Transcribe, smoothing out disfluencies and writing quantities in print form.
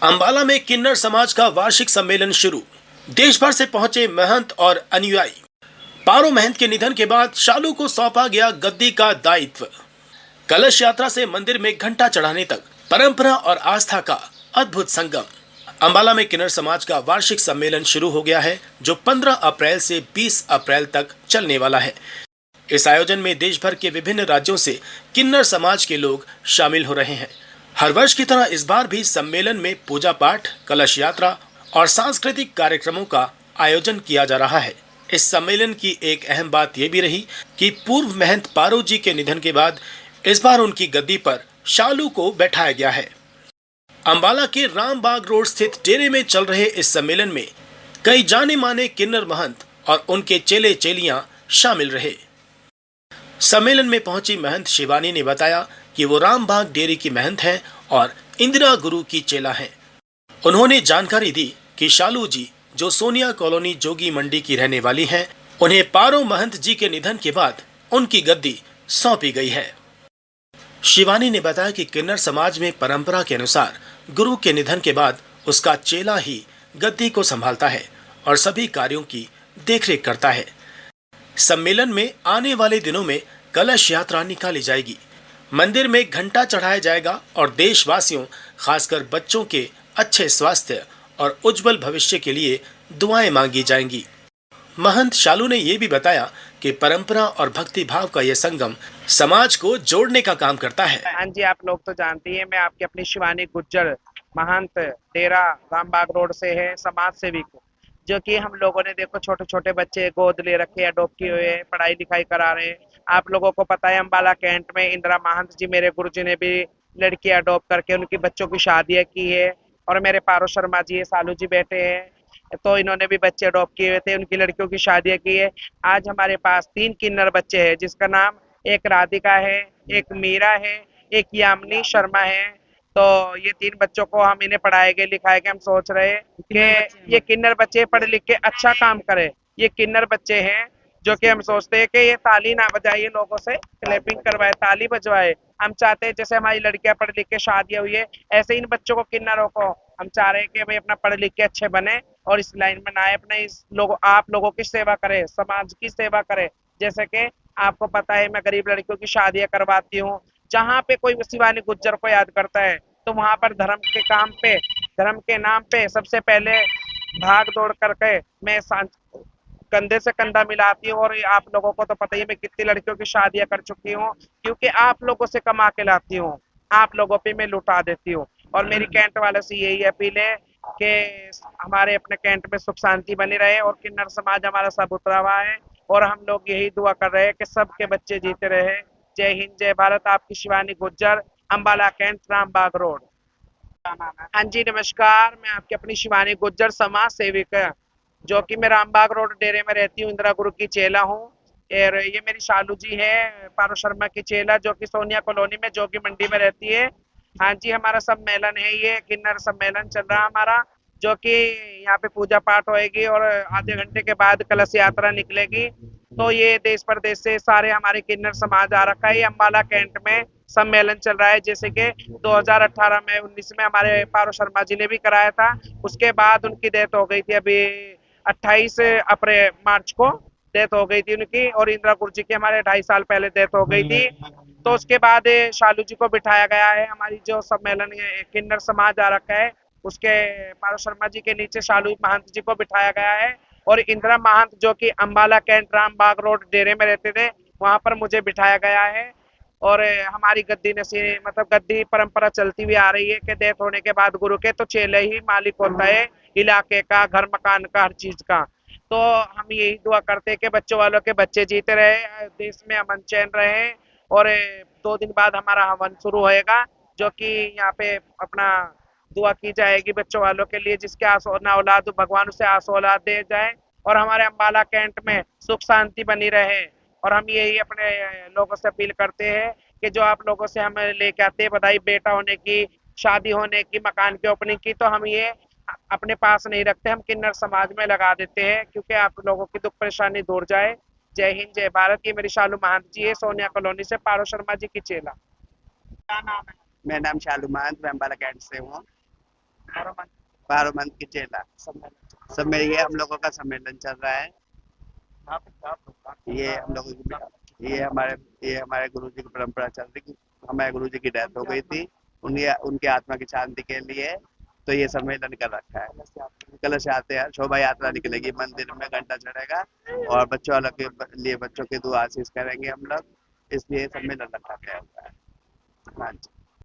अंबाला में किन्नर समाज का वार्षिक सम्मेलन शुरू। देश भर से पहुंचे महंत और अनुयायी। पारो महंत के निधन के बाद शालू को सौंपा गया गद्दी का दायित्व। कलश यात्रा से मंदिर में घंटा चढ़ाने तक परंपरा और आस्था का अद्भुत संगम। अंबाला में किन्नर समाज का वार्षिक सम्मेलन शुरू हो गया है, जो 15 अप्रैल से 20 अप्रैल तक चलने वाला है। इस आयोजन में देश भर के विभिन्न राज्यों से किन्नर समाज के लोग शामिल हो रहे हैं। हर वर्ष की तरह इस बार भी सम्मेलन में पूजा पाठ, कलश यात्रा और सांस्कृतिक कार्यक्रमों का आयोजन किया जा रहा है। इस सम्मेलन की एक अहम बात यह भी रही कि पूर्व महंत पारो जी के निधन के बाद इस बार उनकी गद्दी पर शालू को बैठाया गया है। अंबाला के रामबाग रोड स्थित डेरे में चल रहे इस सम्मेलन में कई जाने माने किन्नर महंत और उनके चेले चेलियां शामिल रहे। सम्मेलन में पहुंची महंत शिवानी ने बताया कि वो रामबाग डेरे की महंत हैं और इंदिरा गुरु की चेला हैं। उन्होंने जानकारी दी कि शालू जी, जो सोनिया कॉलोनी जोगी मंडी की रहने वाली हैं, उन्हें पारो महंत जी के निधन के बाद उनकी गद्दी सौंपी गई है। शिवानी ने बताया कि किन्नर समाज में परंपरा के अनुसार गुरु के निधन के बाद उसका चेला ही गद्दी को संभालता है और सभी कार्यों की देखरेख करता है। सम्मेलन में आने वाले दिनों में कलश यात्रा निकाली जाएगी, मंदिर में घंटा चढ़ाया जाएगा और देशवासियों, खासकर बच्चों के अच्छे स्वास्थ्य और उज्जवल भविष्य के लिए दुआएं मांगी जाएंगी। महंत शालू ने यह भी बताया कि परंपरा और भक्ति भाव का यह संगम समाज को जोड़ने का काम करता है। हाँ जी, आप लोग तो जानते हैं, मैं आपकी अपनी शिवानी गुज्जर महंत डेरा रामबाग रोड से है, समाज सेवी को, जो कि हम लोगों ने देखो छोटे छोटे बच्चे गोद ले रखे, अडॉप्ट किए हुए हैं, पढ़ाई लिखाई करा रहे हैं। आप लोगों को पता है अंबाला कैंट में इंदिरा महंत जी, मेरे गुरु जी ने भी लड़की अडॉप्ट करके उनकी बच्चों की शादियां की है। और मेरे पारो शर्मा जी है, सालू जी बेटे हैं, तो इन्होंने भी बच्चे अडॉप्ट किए हुए थे, उनकी लड़कियों की शादियां की है। आज हमारे पास 3 किन्नर बच्चे हैं, जिसका नाम एक राधिका है, एक मीरा है, एक यामिनी शर्मा है। तो ये 3 बच्चों को हम इन्हें पढ़ाएंगे लिखाएंगे। हम सोच रहे हैं कि ये किन्नर बच्चे पढ़ लिख के अच्छा काम करें। ये किन्नर बच्चे हैं जो कि हम सोचते हैं कि ये ताली ना बजाइए, लोगों से क्लैपिंग करवाए, ताली बजवाए। हम चाहते हैं जैसे हमारी लड़कियां पढ़ लिख के शादियां हुई है, ऐसे इन बच्चों को, किन्नरों को हम चाह रहे हैं कि भाई अपना पढ़ लिख के अच्छे बने और इस लाइन में ना आए, अपने इस लोग आप लोगों की सेवा करें, समाज की सेवा करें। जैसे कि आपको पता है मैं गरीब लड़कियों की शादियां करवाती हूँ। जहाँ पे कोई शिवानी गुज्जर को याद करता है तो वहां पर धर्म के काम पे, धर्म के नाम पे सबसे पहले भाग दौड़ करके मैं कंधे से कंधा मिलाती हूँ। और आप लोगों को तो पता ही है मैं कितनी लड़कियों की शादियां कर चुकी हूँ, क्योंकि आप लोगों से कमा के लाती हूँ, आप लोगों पे मैं लुटा देती हूँ। और मेरी कैंट वालों से यही अपील है कि हमारे अपने कैंट में सुख शांति बनी रहे और किन्नर समाज हमारा सब उतरा हुआ है। और हम लोग यही दुआ कर रहे हैं कि सबके बच्चे जीते रहे। जय हिंद, जय भारत। आपकी शिवानी गुज्जर, अंबाला कैंट, रामबाग रोड। हाँ जी, नमस्कार। मैं आपकी अपनी शिवानी गुज्जर, समाज सेविका, जो कि मैं रामबाग रोड डेरे में रहती हूँ, इंदिरा गुरु की चेला हूँ। और ये मेरी शालू जी है, पारो शर्मा की चेला, जो कि सोनिया कॉलोनी में जोगी मंडी में रहती है। हाँ जी, हमारा सम्मेलन है, ये किन्नर सम्मेलन चल रहा है हमारा, जो कि यहाँ पे पूजा पाठ होएगी और आधे घंटे के बाद कलश यात्रा निकलेगी। तो ये देश प्रदेश से सारे हमारे किन्नर समाज आ रखा है। ये अम्बाला कैंट में सम्मेलन चल रहा है, जैसे कि 2018 में 19 में हमारे पारो शर्मा जी ने भी कराया था। उसके बाद उनकी डेथ हो गई थी, अभी 28 अप्रैल मार्च को डेथ हो गई थी उनकी। और इंदिरा गुरु जी की हमारे 2.5 साल पहले डेथ हो गई थी। तो उसके बाद शालू जी को बिठाया गया है। हमारी जो सम्मेलन किन्नर समाज आ रखा है, उसके पारो शर्मा जी के नीचे शालू महंत जी को बिठाया गया है। और इंदिरा महंत, जो कि अंबाला कैंट रामबाग रोड डेरे में रहते थे, वहां पर मुझे बिठाया गया है। और हमारी गद्दी नसीब, मतलब गद्दी परंपरा चलती हुई आ रही है कि डेथ होने के बाद गुरु के तो चेले ही मालिक होता है इलाके का, घर मकान का, हर चीज का। तो हम यही दुआ करते हैं कि बच्चों वालों के बच्चे जीते रहे, देश में अमन चैन रहे। और 2 दिन बाद हमारा हवन शुरू होएगा, जो कि यहाँ पे अपना दुआ की जाएगी बच्चों वालों के लिए, जिसके आस ना औलाद, भगवान उसे आस औलाद दे जाए और हमारे अम्बाला कैंट में सुख शांति बनी रहे। और हम यही अपने लोगों से अपील करते हैं कि जो आप लोगों से हम लेके आते हैं बधाई, बेटा होने की, शादी होने की, मकान की ओपनिंग की, तो हम ये अपने पास नहीं रखते, हम किन्नर समाज में लगा देते हैं, क्योंकि आप लोगों की दुख परेशानी दूर जाए। जय हिंद, जय भारत। ये मेरी शालू महंत जी है, सोनिया कॉलोनी से, पारो शर्मा जी की चेला। मेरा नाम शालू महंत, मैं अम्बाला कैंट से हूँ। पारोमंत की चेला सब में ये हम लोगों का सम्मेलन चल रहा है। ये हम लोगों की ये हमारे गुरु जी की परंपरा चल रही। हमारे गुरु जी की डेथ हो गई थी, उनकी उनकी आत्मा की शांति के लिए तो ये सम्मेलन कर रखा है। कलश यात्रा शोभा यात्रा निकलेगी, मंदिर में घंटा चढ़ेगा और बच्चों वालों के लिए बच्चों की दुआ आशीष करेंगे हम लोग, इसलिए सम्मेलन रखा गया हुआ है। हाँ जी।